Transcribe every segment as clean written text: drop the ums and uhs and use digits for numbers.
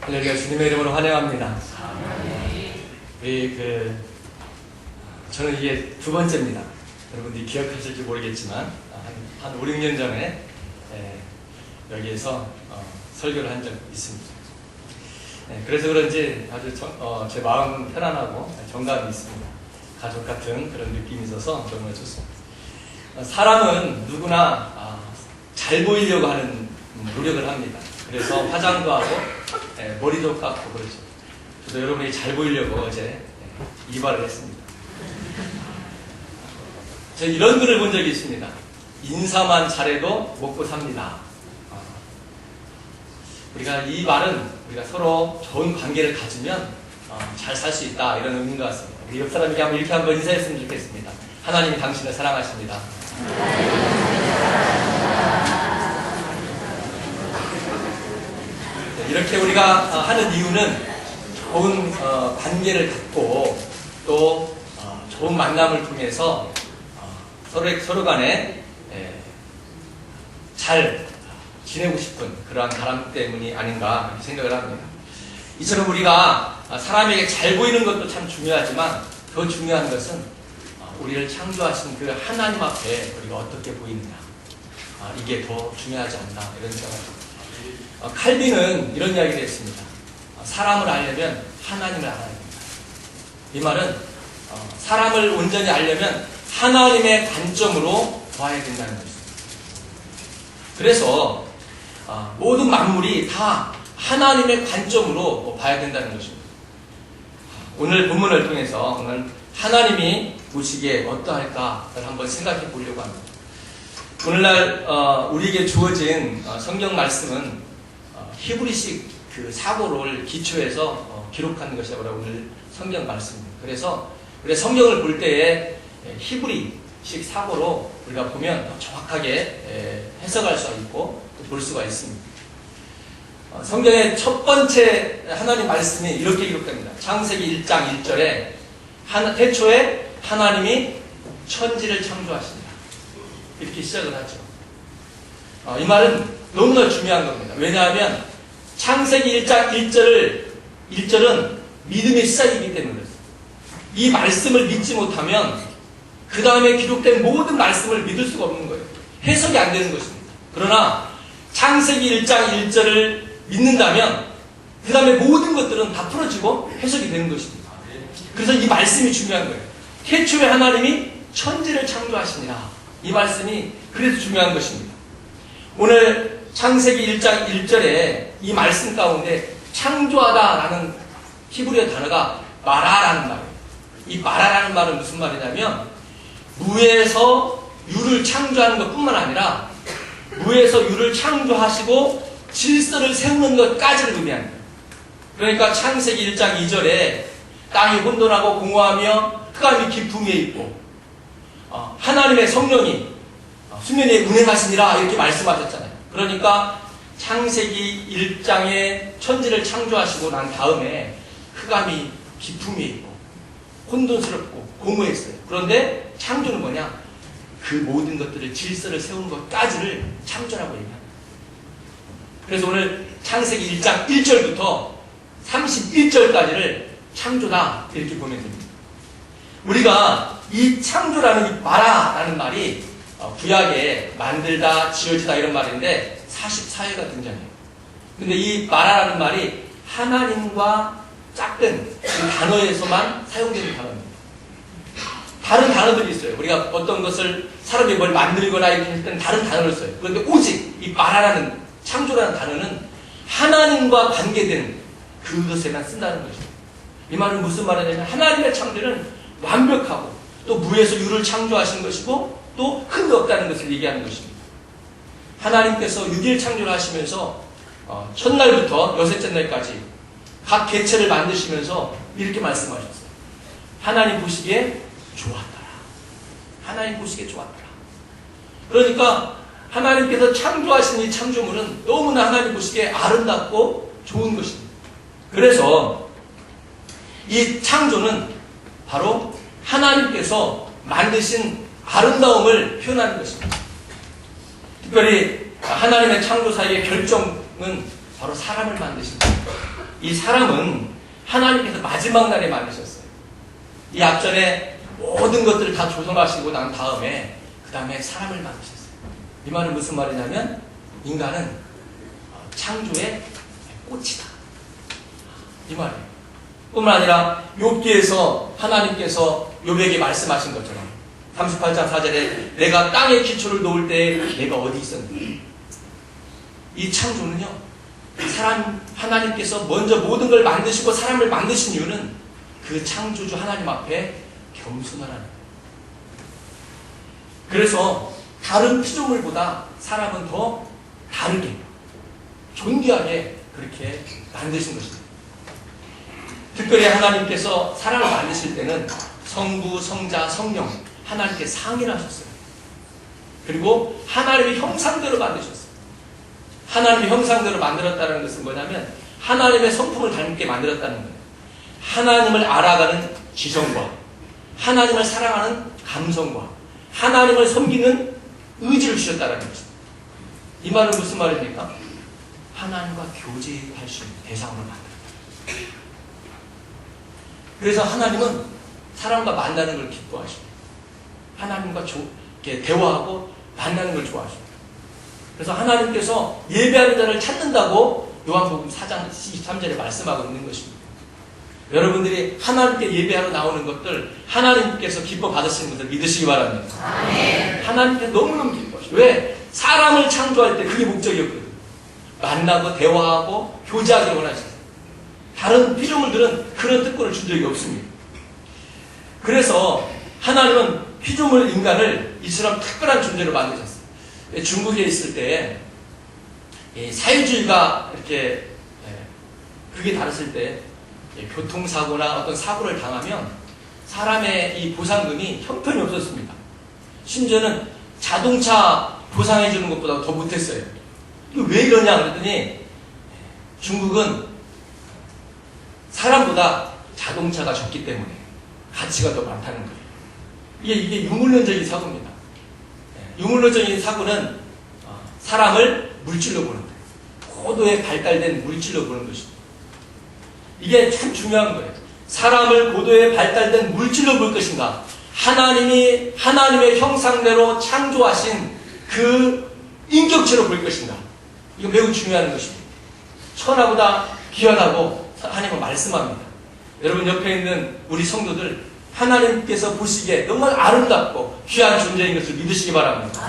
할렐루야, 주님의 이름으로 환영합니다. 저는 이게 두 번째입니다. 여러분들이 기억하실지 모르겠지만 한 5, 6년 전에 여기에서 설교를 한 적이 있습니다. 그래서 그런지 아주 제 마음은 편안하고 정감이 있습니다. 가족 같은 그런 느낌이 있어서 정말 좋습니다. 사람은 누구나 잘 보이려고 하는 노력을 합니다. 그래서 화장도 하고 머리도 깎고 그러죠. 저도 여러분이 잘 보이려고 어제 이발을 했습니다. 제가 이런 글을 본 적이 있습니다. 인사만 잘해도 먹고 삽니다. 우리가 이 말은 우리가 서로 좋은 관계를 가지면 잘 살 수 있다, 이런 의미인 것 같습니다. 우리 옆 사람에게 이렇게 한번 인사했으면 좋겠습니다. 하나님이 당신을 사랑하십니다. 이렇게 우리가 하는 이유는 좋은 관계를 갖고 또 좋은 만남을 통해서 서로 간에 잘 지내고 싶은 그러한 바람 때문이 아닌가 생각을 합니다. 이처럼 우리가 사람에게 잘 보이는 것도 참 중요하지만 더 중요한 것은 우리를 창조하신 그 하나님 앞에 우리가 어떻게 보이느냐, 이게 더 중요하지 않나, 이런 생각을 합니다. 칼빈은 이런 이야기를 했습니다. 사람을 알려면 하나님을 알아야 됩니다. 이 말은 사람을 온전히 알려면 하나님의 관점으로 봐야 된다는 것입니다. 그래서 모든 만물이 다 하나님의 관점으로 봐야 된다는 것입니다. 오늘 본문을 통해서 오늘 하나님이 보시기에 어떠할까를 한번 생각해 보려고 합니다. 오늘날 우리에게 주어진 성경 말씀은 히브리식 그 사고를 기초해서 기록한 것이 오늘 성경 말씀입니다. 그래서 우리 성경을 볼 때에 히브리식 사고로 우리가 보면 더 정확하게 해석할 수가 있고 볼 수가 있습니다. 성경의 첫 번째 하나님 말씀이 이렇게 기록됩니다. 창세기 1장 1절에 태초에 하나님이 천지를 창조하십니다. 이렇게 시작을 하죠. 이 말은 너무나 중요한 겁니다. 왜냐하면 창세기 1장 1절은 믿음의 시작이기 때문에 그렇습니다. 이 말씀을 믿지 못하면 그 다음에 기록된 모든 말씀을 믿을 수가 없는 거예요. 해석이 안 되는 것입니다. 그러나 창세기 1장 1절을 믿는다면 그 다음에 모든 것들은 다 풀어지고 해석이 되는 것입니다. 그래서 이 말씀이 중요한 거예요. 태초에 하나님이 천지를 창조하시니라. 이 말씀이 그래서 중요한 것입니다. 오늘 창세기 1장 1절에 이 말씀 가운데 창조하다라는 히브리어 단어가 마라라는 말이에요. 이 마라라는 말은 무슨 말이냐면 무에서 유를 창조하는 것뿐만 아니라 무에서 유를 창조하시고 질서를 세우는 것까지를 의미합니다. 그러니까 창세기 1장 2절에 땅이 혼돈하고 공허하며 흑암이 깊음에 있고 하나님의 성령이 수면 위에 운행하시니라, 이렇게 말씀하셨잖아요. 그러니까 창세기 1장에 천지를 창조하시고 난 다음에 흑암이 깊음에 있고 혼돈스럽고 공허했어요. 그런데 창조는 뭐냐? 그 모든 것들을 질서를 세우는 것까지를 창조라고 얘기합니다. 그래서 오늘 창세기 1장 1절부터 31절까지를 창조다, 이렇게 보면 됩니다. 우리가 이 창조라는 이 마라라는 말이 구약에 만들다, 지어지다 이런 말인데 44회가 등장해요. 근데 이 마라라는 말이 하나님과 짝든 그 단어에서만 사용되는 단어입니다. 다른 단어들이 있어요. 우리가 어떤 것을 사람이 뭘 만들거나 이렇게 할 때는 다른 단어를 써요. 그런데 오직 이 마라라는 창조라는 단어는 하나님과 관계된 그것에만 쓴다는 것입니다. 이 말은 무슨 말이냐면 하나님의 창조는 완벽하고 또 무에서 유를 창조하신 것이고 또 흠이 없다는 것을 얘기하는 것입니다. 하나님께서 6일 창조를 하시면서 첫날부터 여섯째 날까지 각 개체를 만드시면서 이렇게 말씀하셨어요. 하나님 보시기에 좋았더라. 하나님 보시기에 좋았더라. 그러니까 하나님께서 창조하신 이 창조물은 너무나 하나님 보시기에 아름답고 좋은 것입니다. 그래서 이 창조는 바로 하나님께서 만드신 아름다움을 표현하는 것입니다. 특별히 하나님의 창조 사이의 결정은 바로 사람을 만드신 거예요. 이 사람은 하나님께서 마지막 날에 만드셨어요. 이 앞전에 모든 것들을 다 조성하시고 난 다음에 그 다음에 사람을 만드셨어요. 이 말은 무슨 말이냐면 인간은 창조의 꽃이다. 이 말이에요. 뿐만 아니라 욥기에서 하나님께서 욥에게 말씀하신 것처럼 38장 4절에 내가 땅에 기초를 놓을 때 내가 어디 있었는가. 이 창조는요, 하나님께서 먼저 모든 걸 만드시고 사람을 만드신 이유는 그 창조주 하나님 앞에 겸손하라는 거예요. 그래서 다른 피조물보다 사람은 더 다르게 존귀하게 그렇게 만드신 것입니다. 특별히 하나님께서 사람을 만드실 때는 성부, 성자, 성령 하나님께 상의를 하셨어요. 그리고 하나님의 형상대로 만드셨어요. 하나님의 형상대로 만들었다는 것은 뭐냐면 하나님의 성품을 닮게 만들었다는 거예요. 하나님을 알아가는 지성과 하나님을 사랑하는 감성과 하나님을 섬기는 의지를 주셨다는 것입니다. 이 말은 무슨 말입니까? 하나님과 교제할 수 있는 대상으로 만들었다. 그래서 하나님은 사람과 만나는 걸 기뻐하시고 하나님과 대화하고 만나는 걸 좋아하십니다. 그래서 하나님께서 예배하는 자를 찾는다고 요한복음 4장 23절에 말씀하고 있는 것입니다. 여러분들이 하나님께 예배하러 나오는 것들 하나님께서 기뻐 받으시는 것을 믿으시기 바랍니다. 아멘. 하나님께 너무너무 기뻐하시고 왜? 사람을 창조할 때 그게 목적이었거든요. 만나고 대화하고 교제하기를 원하셨어요. 다른 피조물들은 그런 특권을 준 적이 없습니다. 그래서 하나님은 피조물 인간을 이처럼 특별한 존재로 만드셨어요. 중국에 있을 때 사회주의가 이렇게 그게 다르실 때 교통사고나 어떤 사고를 당하면 사람의 이 보상금이 형편이 없었습니다. 심지어는 자동차 보상해주는 것보다 더 못했어요. 이거 왜 이러냐 그랬더니 중국은 사람보다 자동차가 적기 때문에 가치가 더 많다는 거예요. 이게 유물론적인 사고입니다. 유물론적인 사고는 사람을 물질로 보는 거예요. 고도에 발달된 물질로 보는 것입니다. 이게 참 중요한 거예요. 사람을 고도에 발달된 물질로 볼 것인가, 하나님의 형상대로 창조하신 그 인격체로 볼 것인가, 이거 매우 중요한 것입니다. 천하보다 귀하다고 하나님은 말씀합니다. 여러분 옆에 있는 우리 성도들 하나님께서 보시기에 정말 아름답고 귀한 존재인 것을 믿으시기 바랍니다.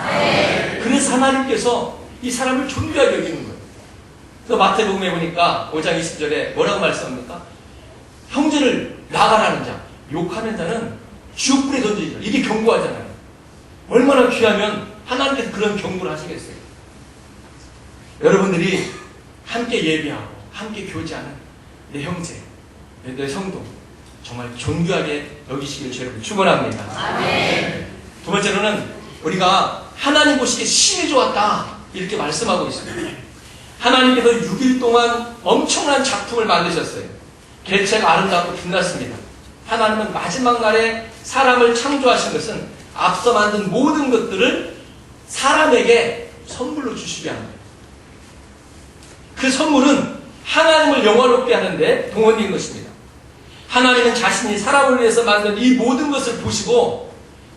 그래서 하나님께서 이 사람을 존귀하게 여기는 거예요. 그래서 마태복음에 보니까 5장 20절에 뭐라고 말씀합니까? 형제를 나가라는 자, 욕하는 자는 지옥불에 던지자. 이게 경고하잖아요. 얼마나 귀하면 하나님께서 그런 경고를 하시겠어요. 여러분들이 함께 예배하고 함께 교제하는 내 형제, 내 성도 정말 존귀하게 여기시길 여러분 축원합니다. 아멘. 두 번째로는 우리가 하나님 보시기에 심히 좋았다 이렇게 말씀하고 있습니다. 하나님께서 6일 동안 엄청난 작품을 만드셨어요. 개체가 아름답고 빛났습니다. 하나님은 마지막 날에 사람을 창조하신 것은 앞서 만든 모든 것들을 사람에게 선물로 주시게 하는 거예요. 그 선물은 하나님을 영화롭게 하는데 동원된 것입니다. 하나님은 자신이 사람을 위해서 만든 이 모든 것을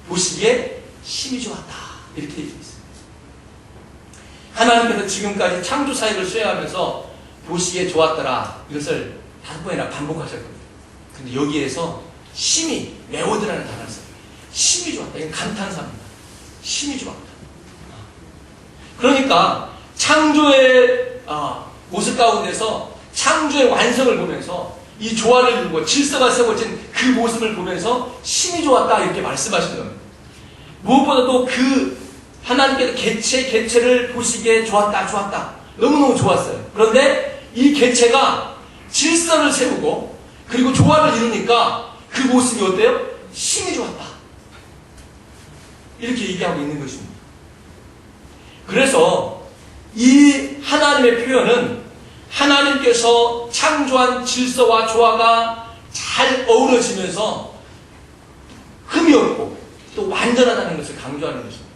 보시기에 심히 좋았다 이렇게 되어 있습니다. 하나님께서 지금까지 창조 사역을 수행하면서 보시기에 좋았더라 이것을 5번이나 반복하셨거든요. 근데 여기에서 심히 매우드라는 단어를 써요. 심히 좋았다. 이건 감탄사입니다. 심히 좋았다. 그러니까 창조의 모습 가운데서 창조의 완성을 보면서 이 조화를 이루고 질서가 세워진 그 모습을 보면서 심히 좋았다 이렇게 말씀하시는 겁니다. 무엇보다도 그 하나님께서 개체를 보시기에 좋았다 너무너무 좋았어요. 그런데 이 개체가 질서를 세우고 그리고 조화를 이루니까 그 모습이 어때요? 심히 좋았다 이렇게 얘기하고 있는 것입니다. 그래서 이 하나님의 표현은 하나님께서 창조한 질서와 조화가 잘 어우러지면서 흠이 없고 또 완전하다는 것을 강조하는 것입니다.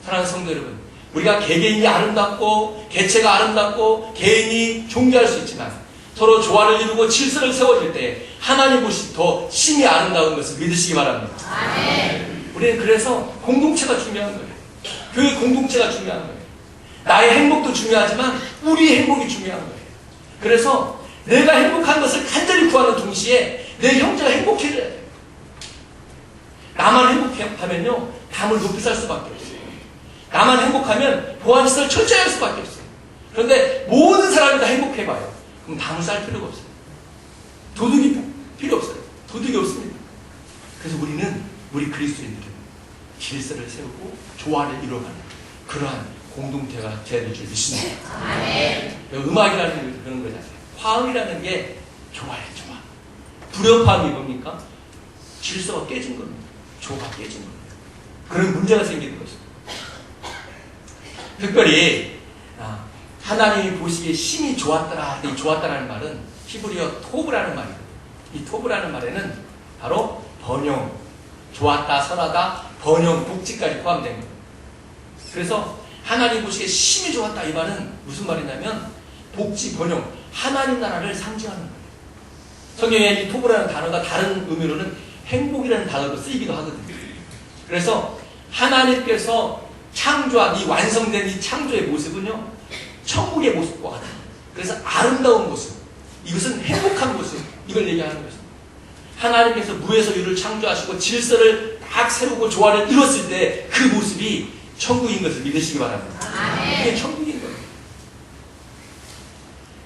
사랑하는 성도 여러분, 우리가 개개인이 아름답고 개체가 아름답고 개인이 존귀할 수 있지만 서로 조화를 이루고 질서를 세워질 때 하나님 보시 더 심히 아름다운 것을 믿으시기 바랍니다. 아멘. 우리는 그래서 공동체가 중요한 거예요. 교회 공동체가 중요한 거예요. 나의 행복도 중요하지만 우리의 행복이 중요한 거예요. 그래서 내가 행복한 것을 간절히 구하는 동시에 내 형제가 행복해져야 돼요. 나만 행복하면요 담을 높이 살 수밖에 없어요. 나만 행복하면 보안시설 철저히 할 수밖에 없어요. 그런데 모든 사람이 다 행복해봐요. 그럼 담을 쌀 필요가 없어요. 도둑이 필요 없어요. 도둑이 없습니다. 그래서 우리 그리스도인들은 질서를 세우고 조화를 이루어가는 그러한 공동체가 되어야 될 줄 믿습니다. 음악이라는 게 그런 거잖아요. 화음이라는 게 조화예요, 조화. 불협화음이 뭡니까? 질서가 깨진 겁니다. 조화가 깨진 겁니다. 그런 문제가 생기는 것입니다. 특별히 하나님이 보시기에 심히 좋았더라. 이 좋았다라는 말은 히브리어 토브라는 말이거든요. 이 토브라는 말에는 바로 번영, 좋았다, 선하다, 번영, 복지까지 포함된 겁니다. 그래서 하나님 보시기에 심히 좋았다 이 말은 무슨 말이냐면 복지, 번영, 하나님 나라를 상징하는 거예요. 성경에 이 토브라는 단어가 다른 의미로는 행복이라는 단어로 쓰이기도 하거든요. 그래서 하나님께서 창조한 이 완성된 이 창조의 모습은요 천국의 모습과 같아요. 그래서 아름다운 모습, 이것은 행복한 모습, 이걸 얘기하는 것입니다. 하나님께서 무에서 유를 창조하시고 질서를 딱 세우고 조화를 이뤘을 때 그 모습이 천국인 것을 믿으시기 바랍니다. 이게 천국인 거예요.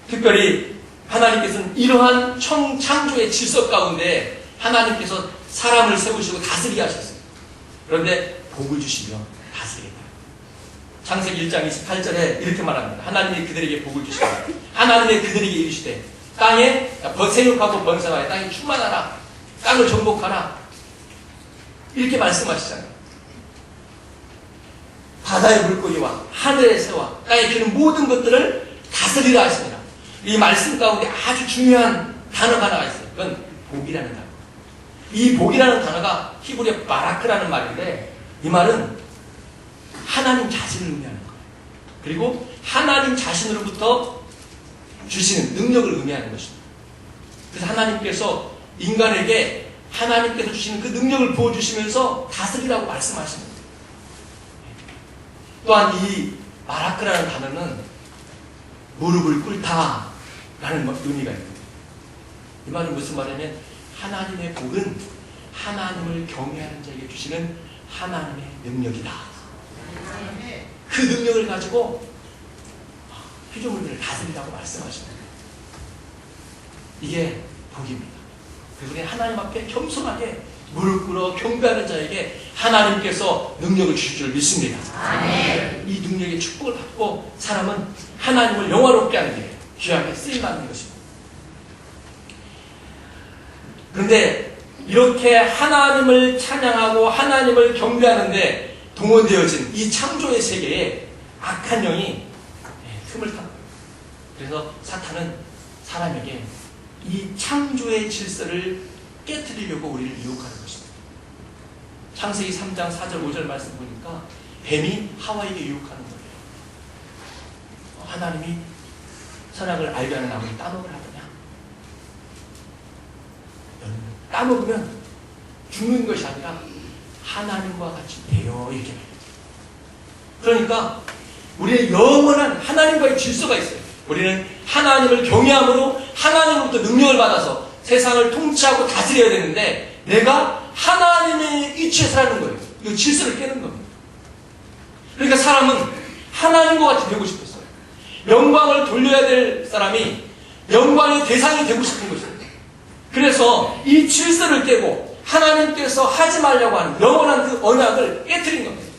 특별히 하나님께서는 이러한 창조의 질서 가운데 하나님께서 사람을 세우시고 다스리게 하셨어요. 그런데 복을 주시며 다스리겠다. 창세기 1장 28절에 이렇게 말합니다. 하나님이 그들에게 복을 주시고 하나님이 그들에게 이르시되 땅에 생육하고 번성하여 땅에 충만하라. 땅을 정복하라. 이렇게 말씀하시잖아요. 바다의 물고기와 하늘의 새와 땅에 피는 모든 것들을 다스리라 하십니다. 이 말씀 가운데 아주 중요한 단어가 하나가 있어요. 그건 복이라는 단어. 이 복이라는 단어가 히브리어 바라크라는 말인데 이 말은 하나님 자신을 의미하는 거예요. 그리고 하나님 자신으로부터 주시는 능력을 의미하는 것입니다. 그래서 하나님께서 인간에게 하나님께서 주시는 그 능력을 부어주시면서 다스리라고 말씀하십니다. 또한 이 바라크라는 단어는 무릎을 꿇다라는 의미가 있습니다. 이 말은 무슨 말이냐면 하나님의 복은 하나님을 경외하는 자에게 주시는 하나님의 능력이다. 그 능력을 가지고 피조물들을 다스리라고 말씀하십니다. 이게 복입니다. 그래서 우리는 하나님 앞에 겸손하게 무릎 꿇어 경배하는 자에게 하나님께서 능력을 주실 줄 믿습니다. 아멘. 이 능력의 축복을 받고 사람은 하나님을 영화롭게 하는 게 귀하게 쓰임받는 것입니다. 그런데 이렇게 하나님을 찬양하고 하나님을 경배하는데 동원되어진 이 창조의 세계에 악한 영이 틈을 탑니다. 그래서 사탄은 사람에게 이 창조의 질서를 깨트리려고 우리를 유혹하는 것입니다. 창세기 3장 4절 5절 말씀 보니까 뱀이 하와에게 유혹하는 거예요. 하나님이 선악을 알게 하는 나무를 따먹으라 하더냐? 따먹으면 죽는 것이 아니라 하나님과 같이 되어 이렇게 말해요. 그러니까 우리의 영원한 하나님과의 질서가 있어요. 우리는 하나님을 경외함으로 하나님으로부터 능력을 받아서 세상을 통치하고 다스려야 되는데 내가 하나님의 위치에 서라는 거예요. 이 질서를 깨는 겁니다. 그러니까 사람은 하나님과 같이 되고 싶었어요. 영광을 돌려야 될 사람이 영광의 대상이 되고 싶은 것입니다. 그래서 이 질서를 깨고 하나님께서 하지 말라고 하는 영원한 그 언약을 깨트린 겁니다.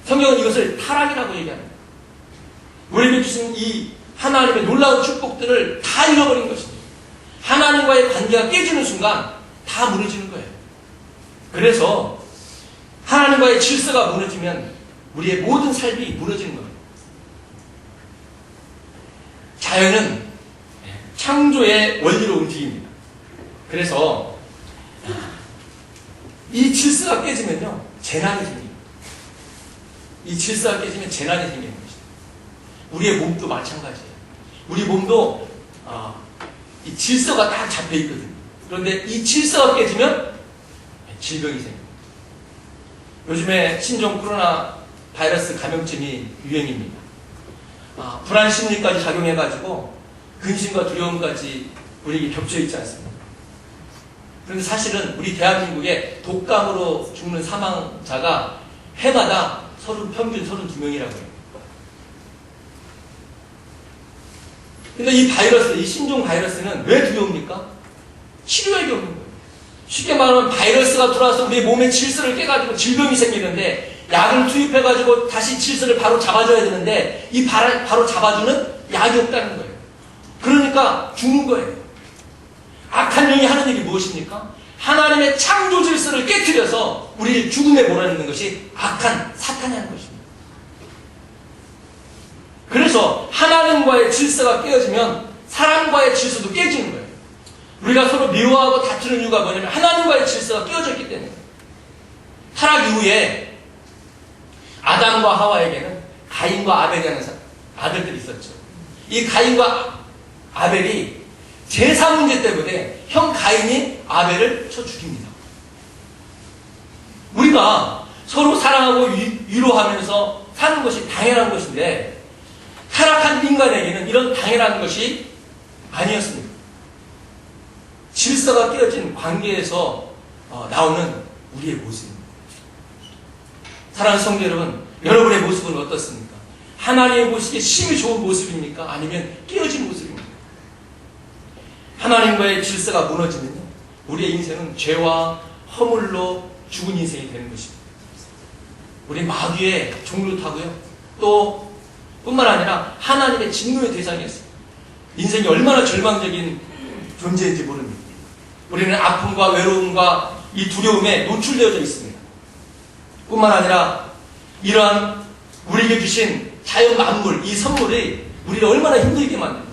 성경은 이것을 타락이라고 얘기합니다. 우리에게 주신 이 하나님의 놀라운 축복들을 다 잃어버린 것입니다. 하나님과의 관계가 깨지는 순간 다 무너지는 거예요. 그래서 하나님과의 질서가 무너지면 우리의 모든 삶이 무너지는 겁니다. 자연은 창조의 원리로 움직입니다. 그래서 이 질서가 깨지면요 재난이 생깁니다. 이 질서가 깨지면 재난이 생기는 것입니다. 우리의 몸도 마찬가지예요. 우리 몸도 이 질서가 딱 잡혀 있거든요. 그런데 이 질서가 깨지면 질병이 생깁니다. 요즘에 신종 코로나 바이러스 감염증이 유행입니다. 불안 심리까지 작용해가지고 근심과 두려움까지 우리에게 겹쳐 있지 않습니까? 그런데 사실은 우리 대한민국에 독감으로 죽는 사망자가 해마다 평균 32명이라고 해요. 근데 이 바이러스, 이 신종 바이러스는 왜 두려웁니까? 치료액이 없는 거예요. 쉽게 말하면 바이러스가 들어와서 우리 몸의 질서를 깨가지고 질병이 생기는데 약을 투입해가지고 다시 질서를 바로 잡아줘야 되는데 이 바로 잡아주는 약이 없다는 거예요. 그러니까 죽는 거예요. 악한 영이 하는 일이 무엇입니까? 하나님의 창조 질서를 깨뜨려서 우리를 죽음에 몰아넣는 것이 악한 사탄이 하는 것입니다. 그래서 하나님과의 질서가 깨어지면 사람과의 질서도 깨지는 거예요. 우리가 서로 미워하고 다투는 이유가 뭐냐면 하나님과의 질서가 깨어졌기 때문에. 타락 이후에 아담과 하와에게는 가인과 아벨이라는 아들들이 있었죠. 이 가인과 아벨이 제사 문제 때문에 형 가인이 아벨을 쳐 죽입니다. 우리가 서로 사랑하고 위로하면서 사는 것이 당연한 것인데 타락한 인간에게는 이런 당연한 것이 아니었습니다. 질서가 깨어진 관계에서 나오는 우리의 모습입니다. 사랑하는 성도 여러분, 여러분의 모습은 어떻습니까? 하나님의 보시기에 심히 좋은 모습입니까? 아니면 깨어진 모습입니까? 하나님과의 질서가 무너지면요, 우리의 인생은 죄와 허물로 죽은 인생이 되는 것입니다. 우리 마귀의 종로 타고요, 또 뿐만 아니라 하나님의 진노의 대상이었어요. 인생이 얼마나 절망적인 존재인지 모릅니다. 우리는 아픔과 외로움과 이 두려움에 노출되어져 있습니다. 뿐만 아니라 이러한 우리에게 주신 자연 만물, 이 선물이 우리를 얼마나 힘들게 만듭니다.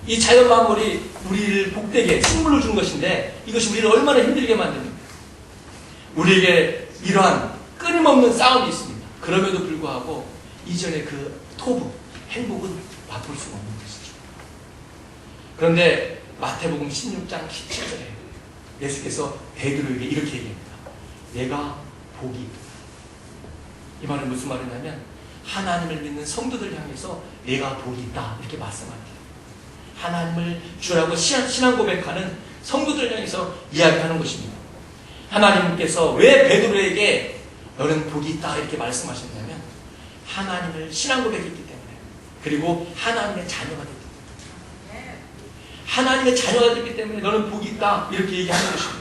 이 자연 만물이 우리를 복되게 식물을 준 것인데 이것이 우리를 얼마나 힘들게 만듭니다. 우리에게 이러한 끊임없는 싸움이 있습니다. 그럼에도 불구하고 이전의 그 토부, 행복은 맛볼 수가 없는 것이죠. 그런데 마태복음 16장 17절에 예수께서 베드로에게 이렇게 얘기합니다. 내가 복이 있다. 이 말은 무슨 말이냐면 하나님을 믿는 성도들 향해서 내가 복이 있다 이렇게 말씀합니다. 하나님을 주라고 신앙 고백하는 성도들 향해서 이야기하는 것입니다. 하나님께서 왜 베드로에게 너는 복이 있다 이렇게 말씀하셨냐면 하나님을 신앙 고백했기 때문에, 그리고 하나님의 자녀가 됐기 때문에, 하나님의 자녀가 됐기 때문에 너는 복이 있다 이렇게 얘기하는 것입니다.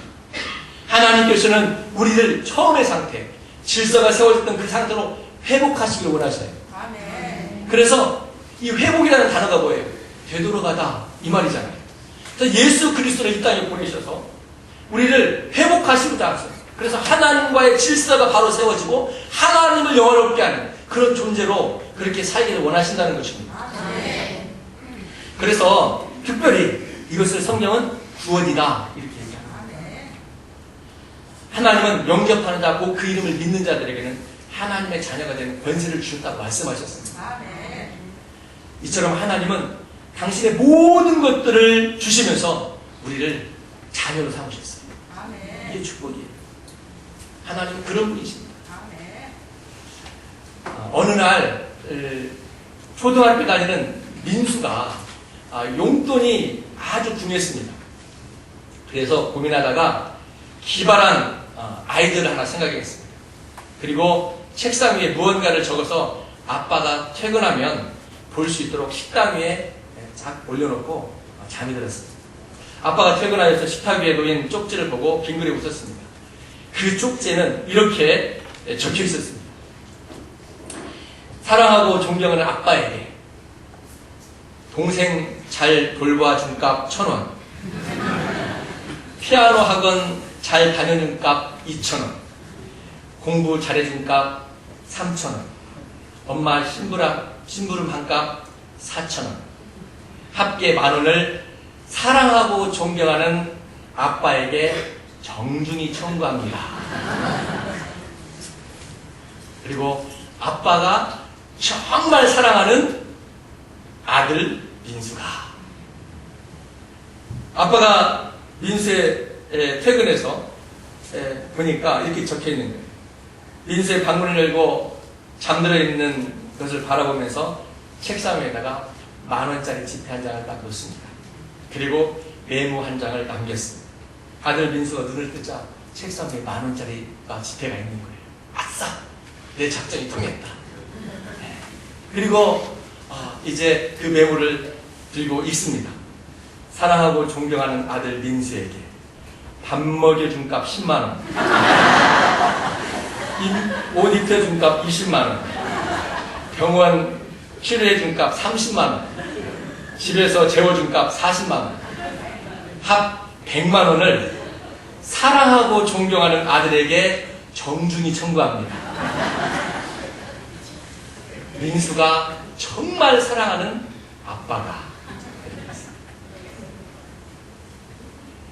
하나님께서는 우리를 처음의 상태, 질서가 세워졌던 그 상태로 회복하시길 원하셔요. 그래서 이 회복이라는 단어가 뭐예요? 되돌아가다 이 말이잖아요. 그래서 예수 그리스도를 이 땅에 보내셔서 우리를 회복하시고자 하세요. 그래서 하나님과의 질서가 바로 세워지고 하나님을 영원롭게 하는 그런 존재로 그렇게 살기를 원하신다는 것입니다. 그래서 특별히 이것을 성경은 구원이다 이렇게 얘기합니다. 하나님은 영접하는 자, 곧 그 이름을 믿는 자들에게는 하나님의 자녀가 되는 권세를 주셨다고 말씀하셨습니다. 이처럼 하나님은 당신의 모든 것들을 주시면서 우리를 자녀로 삼으셨어요. 이게 축복이에요. 하나님은 그런 분이십니다. 어느 날 초등학교 다니는 민수가 용돈이 아주 궁했습니다. 그래서 고민하다가 기발한 아이디어를 하나 생각했습니다. 그리고 책상 위에 무언가를 적어서 아빠가 퇴근하면 볼 수 있도록 식탁 위에 쫙 올려놓고 잠이 들었습니다. 아빠가 퇴근하여서 식탁 위에 놓인 쪽지를 보고 빙그레 웃었습니다. 그 쪽지에는 이렇게 적혀 있었습니다. 사랑하고 존경하는 아빠에게 동생 잘 돌봐준 값 1,000원, 피아노 학원 잘 다녀준 값 2,000원, 공부 잘해준 값 3,000원, 엄마 심부름 한 값 4,000원, 합계 10,000원을 사랑하고 존경하는 아빠에게 정중히 청구합니다. 그리고 아빠가 정말 사랑하는 아들 민수가. 아빠가 민수의 퇴근해서 보니까 이렇게 적혀 있는 거예요. 민수의 방문을 열고 잠들어 있는 것을 바라보면서 책상 위에다가 10,000원짜리 지폐 한 장을 딱 놓습니다. 그리고 메모 한 장을 남겼습니다. 아들 민수가 눈을 뜨자 책상 위에 10,000원짜리가 지폐가 있는 거예요. 아싸! 내 작전이 통했다. 그리고 이제 그 메모를 들고 읽습니다. 사랑하고 존경하는 아들 민수에게 밥 먹여준 값 10만원, 옷 입혀준 값 20만원, 병원 치료해준 값 30만원, 집에서 재워준 값 40만원, 합 100만원을 사랑하고 존경하는 아들에게 정중히 청구합니다. 민수가 정말 사랑하는 아빠가.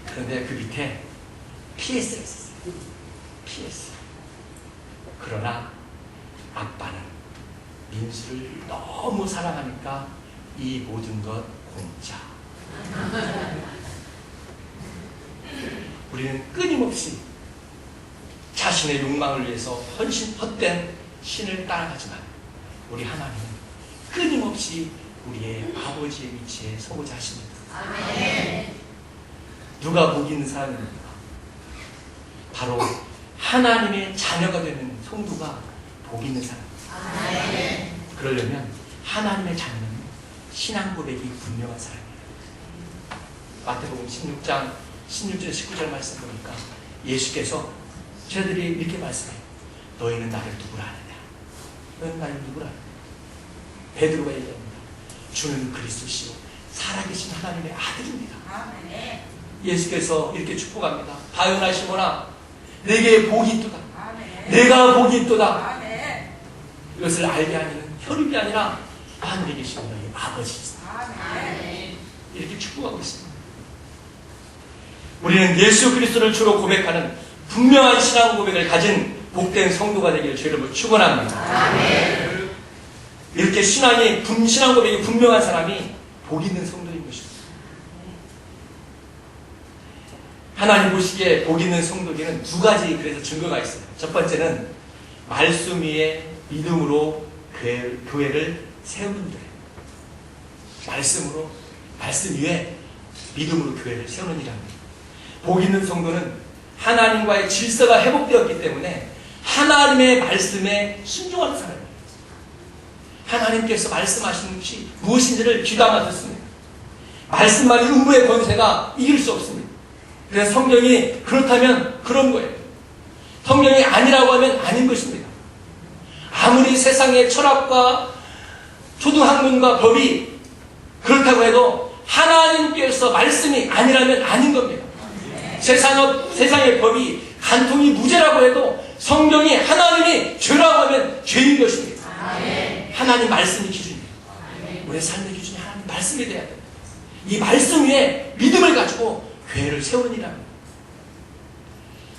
그런데 그 밑에 PS가 있었어요. PS. 그러나 아빠는 민수를 너무 사랑하니까 이 모든 것 공짜. 우리는 끊임없이 자신의 욕망을 위해서 헛된 신을 따라가지만 우리 하나님은 끊임없이 우리의 아버지의 위치에 서고자 하십니다. 아멘. 누가 복 있는 사람입니까? 바로 하나님의 자녀가 되는 성도가 복 있는 사람입니다. 아멘. 그러려면 하나님의 자녀는 신앙 고백이 분명한 사람입니다. 마태복음 16장 16절 19절 말씀 보니까 예수께서 저희들이 이렇게 말씀해요. 너희는 나를 누구라 하느냐? 너희는 나를 누구라 하느냐? 베드로가 얘기합니다. 주는 그리스도시요 살아계신 하나님의 아들입니다. 아멘. 예수께서 이렇게 축복합니다. 바요나 시몬아 내게 복이 있도다. 아멘. 내가 복이 있도다. 아멘. 이것을 알게 하는 혈육이 아니라 하늘에 계신 너희 아버지이시다. 아멘. 이렇게 축복하고 있습니다. 우리는 예수 그리스도를 주로 고백하는 분명한 신앙 고백을 가진 복된 성도가 되기를 주님으로 축원합니다. 아멘. 이렇게 신앙 고백이 분명한 사람이 복 있는 성도인 것입니다. 하나님 보시기에 복 있는 성도에게는 두 가지 그래서 증거가 있어요. 첫 번째는 말씀 위에 믿음으로 교회를 세우는 거예요. 말씀 위에 믿음으로 교회를 세우는 일합니다. 복 있는 성도는 하나님과의 질서가 회복되었기 때문에 하나님의 말씀에 순종하는 사람입니다. 하나님께서 말씀하신 것이 무엇인지를 귀담아 듣습니다. 말씀만이 음부의 권세가 이길 수 없습니다. 그래서 성경이 그렇다면 그런 거예요. 성경이 아니라고 하면 아닌 것입니다. 아무리 세상의 철학과 초등학문과 법이 그렇다고 해도 하나님께서 말씀이 아니라면 아닌 겁니다. 세상의 법이 간통이 무죄라고 해도 성경이 하나님이 죄라고 하면 죄인 것입니다. 아멘. 하나님 말씀이 기준입니다. 아멘. 우리의 삶의 기준이 하나님 말씀이 돼야 됩니다. 이 말씀 위에 믿음을 가지고 교회를 세우는 일합니다.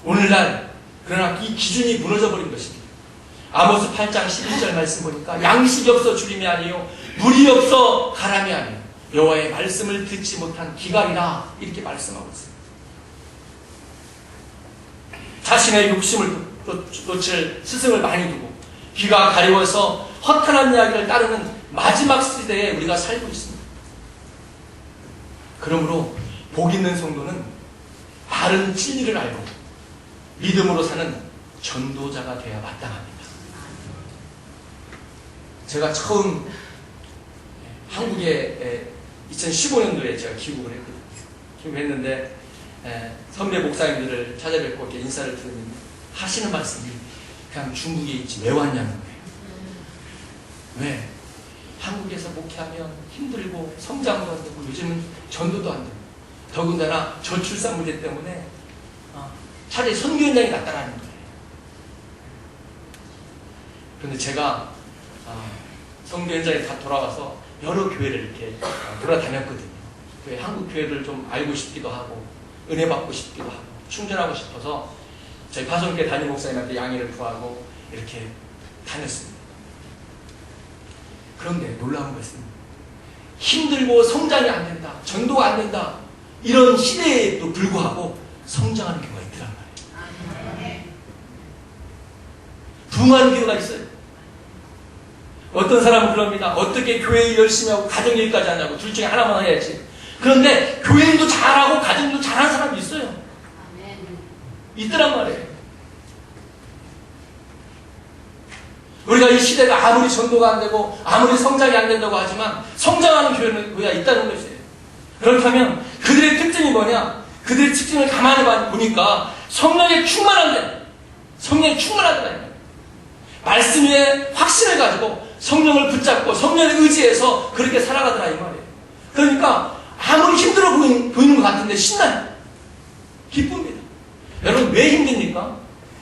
오늘날 그러나 이 기준이 무너져 버린 것입니다. 아모스 8장 11절 말씀 보니까 양식이 없어 주림이 아니요 물이 없어 가람이 아니요 여호와의 말씀을 듣지 못한 기갈이라 이렇게 말씀하고 있습니다. 자신의 욕심을 좇을 스승을 많이 두고 귀가 가리워서 허탄한 이야기를 따르는 마지막 시대에 우리가 살고 있습니다. 그러므로 복 있는 성도는 바른 진리를 알고 믿음으로 사는 전도자가 되어야 마땅합니다. 제가 처음 한국에 2015년도에 제가 귀국을 했거든요. 귀국했는데 선배 목사님들을 찾아뵙고 이렇게 인사를 드렸는데 하시는 말씀이 그냥 중국에 있지 왜 왔냐는 거예요. 왜? 한국에서 목회하면 힘들고 성장도 안 되고 요즘은 전도도 안 되고 더군다나 저출산 문제 때문에 차라리 선교 현장이 낫다라는 거예요. 그런데 제가 선교 현장에 다 돌아가서 여러 교회를 이렇게 돌아다녔거든요. 한국 교회를 좀 알고 싶기도 하고 은혜 받고 싶기도 하고 충전하고 싶어서 저희 파송교회 담임 목사님한테 양해를 구하고 이렇게 다녔습니다. 그런데 놀라운 것은 힘들고 성장이 안 된다, 전도가 안 된다, 이런 시대에도 불구하고 성장하는 경우가 있더란 말이에요. 부흥하는 경우가 있어요. 어떤 사람은 그럽니다. 어떻게 교회 일 열심히 하고 가정일까지 하냐고. 둘 중에 하나만 해야지. 그런데 교회일도 잘하고 가정일도 잘하는 사람이 있어요. 있더란 말이에요. 우리가 이 시대가 아무리 전도가 안 되고 아무리 성장이 안 된다고 하지만 성장하는 교회가 있다는 것이에요. 그렇다면 그들의 특징이 뭐냐? 그들의 특징을 가만히 보니까 성령에 충만한다. 성령에 충만하다. 말씀 위에 확신을 가지고 성령을 붙잡고 성령에 의지해서 그렇게 살아가더라 이 말이에요. 그러니까 아무리 힘들어 보이는 것 같은데 신나요. 기쁩니다. 여러분 왜 힘듭니까?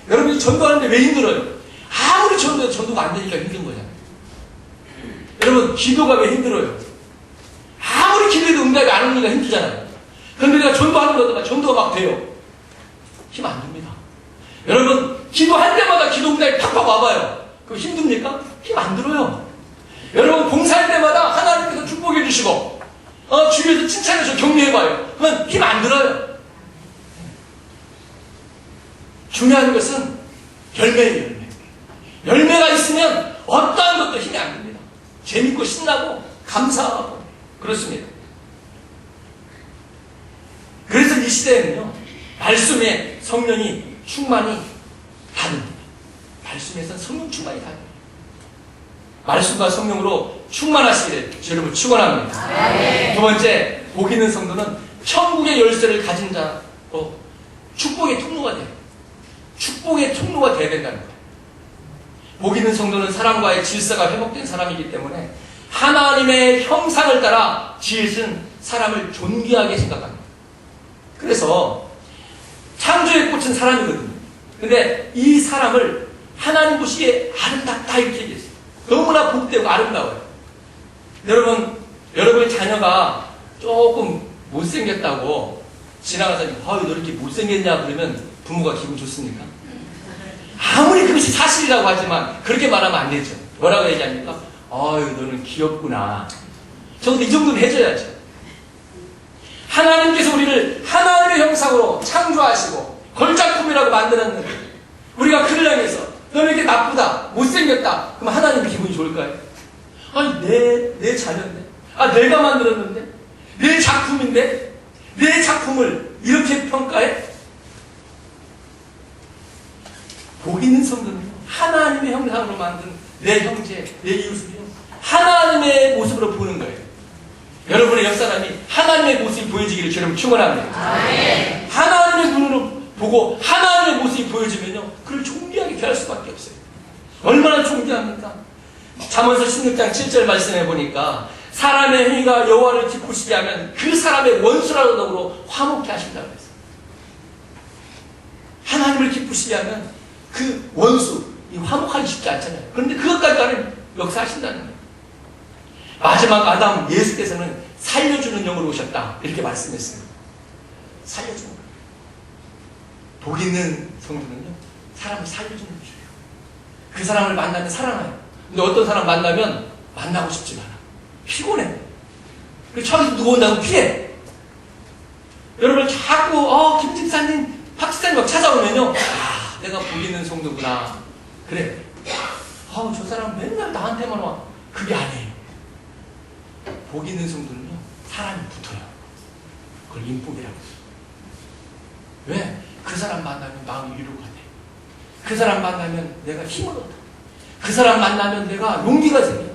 여러분이 전도하는데 왜 힘들어요? 아무리 전도가 안 되니까 힘든 거잖아요. 여러분 기도가 왜 힘들어요? 아무리 기도해도 응답이 안 오니까 힘들잖아요. 그런데 내가 전도하는 거다가 전도가 막 돼요. 힘 안 듭니다. 여러분 기도할 때마다 기도 응답이 팍팍 와봐요. 그거 힘듭니까? 힘 안 들어요. 여러분 봉사할 때마다 하나님께서 축복해 주시고 주위에서 칭찬해서 격려해봐요. 그러면 힘 안 들어요. 중요한 것은 열매예요. 열매. 열매가 있으면 어떠한 것도 힘이 안 듭니다. 재밌고 신나고 감사하고 그렇습니다. 그래서 이 시대에는요, 말씀에 성령이 충만히 다릅니다. 말씀에서는 성령 충만이 다릅니다. 말씀과 성령으로 충만하시기를 여러분 축원합니다. 두 번째, 복 있는 성도는 천국의 열쇠를 가진 자로 축복의 통로가 돼요. 축복의 통로가 되어야 된다는 거예요. 복 있는 성도는 사람과의 질서가 회복된 사람이기 때문에 하나님의 형상을 따라 지으신 사람을 존귀하게 생각합니다. 그래서 창조에 꽂힌 사람이거든요. 근데 이 사람을 하나님 보시기에 아름답다 이렇게 얘기했어요. 너무나 복되고 아름다워요. 여러분의 자녀가 조금 못생겼다고 지나가서 너 이렇게 못생겼냐 그러면 부모가 기분 좋습니까? 아무리 그것이 사실이라고 하지만 그렇게 말하면 안 되죠. 뭐라고 얘기합니까? 너는 귀엽구나. 적어도 이 정도는 해줘야죠. 하나님께서 우리를 하나님의 형상으로 창조하시고 걸작품이라고 만들었는데 우리가 그를 향해서 너는 이렇게 나쁘다, 못생겼다. 그럼 하나님의 기분이 좋을까요? 아니 내 자녀인데, 내가 만들었는데, 내 작품인데, 내 작품을 이렇게 평가해? 복 있는 성도는 하나님의 형상으로 만든 내 형제, 내 이웃을요 하나님의 모습으로 보는 거예요. 여러분의 옆사람이 하나님의 모습이 보여지기를 주님 축원합니다. 하나님의 눈으로 보고 하나님의 모습이 보여지면요, 그를 존귀하게 대할 수밖에 없어요. 얼마나 존귀합니까? 잠언서 16장 7절 말씀해 보니까 사람의 행위가 여호와를 기쁘시게 하면 그 사람의 원수라도 더불어 화목케 하신다고 했어요. 하나님을 기쁘시게 하면 그 원수, 화목하기 쉽지 않잖아요. 그런데 그것까지 하나님 역사하신다는 거예요. 마지막 아담 예수께서는 살려주는 영으로 오셨다 이렇게 말씀했습니다. 살려주는 거예요. 복 있는 성도는요, 사람을 살려주는 거예요. 그 사람을 만나면 살아나요. 근데 어떤 사람 만나면 만나고 싶지가 않아. 피곤해. 그래서 저기서 누구 온다고 피해. 여러분 자꾸 김 집사님, 박 집사님 막 찾아오면요, 내가 복 있는 성도구나. 그래. 저 사람 맨날 나한테만 와. 그게 아니에요. 복 있는 성도는요, 사람이 붙어요. 그걸 인복이라고 해요. 왜? 그 사람 만나면 마음이 위로가 돼. 그 사람 만나면 내가 힘을 얻어. 그 사람 만나면 내가 용기가 생겨.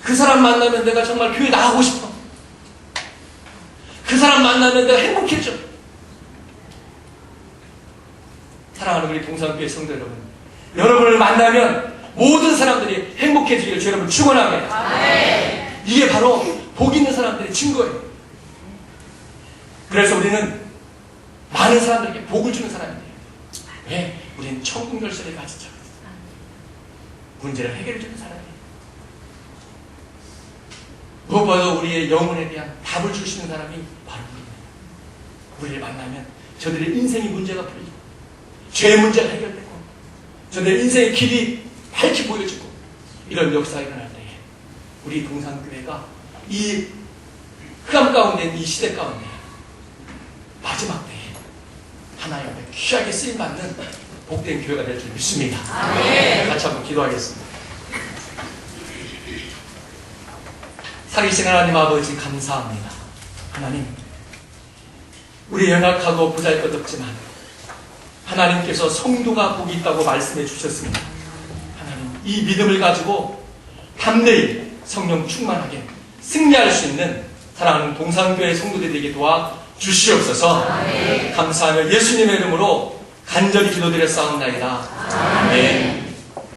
그 사람 만나면 내가 정말 교회 나가고 싶어. 그 사람 만나면 내가 행복해져. 사랑하는 우리 동산교회 성도 여러분, 여러분을 만나면 모든 사람들이 행복해지기를 주 여러분 축원합니다. 이게 바로 복 있는 사람들의 증거예요. 그래서 우리는 많은 사람들에게 복을 주는 사람이에요. 왜? 우리는 천국 열쇠를 가진 자거든요. 문제를 해결해 주는 사람이에요. 무엇보다도 우리의 영혼에 대한 답을 줄 수 있는 사람이 바로 우리입니다. 우리를 만나면 저들의 인생의 문제가 풀리고 죄의 문제가 해결되고 저들의 인생의 길이 밝히 보여지고 이런 역사가 일어날 때 우리 동산교회가 이 흑암 가운데 있는 이 시대 가운데 마지막 때에 하나님 앞에 귀하게 쓰임받는 복된 교회가 될 줄 믿습니다. 같이 한번 기도하겠습니다. 살아계신 하나님 아버지 감사합니다. 하나님, 우리 연약하고 보잘것없지만 하나님께서 성도가 복이 있다고 말씀해 주셨습니다. 하나님, 이 믿음을 가지고 담대히 성령 충만하게 승리할 수 있는 사랑하는 동산교회 성도들이 되게 도와 주시옵소서. 감사하며 예수님의 이름으로 간절히 기도드렸사옵나이다. 아멘.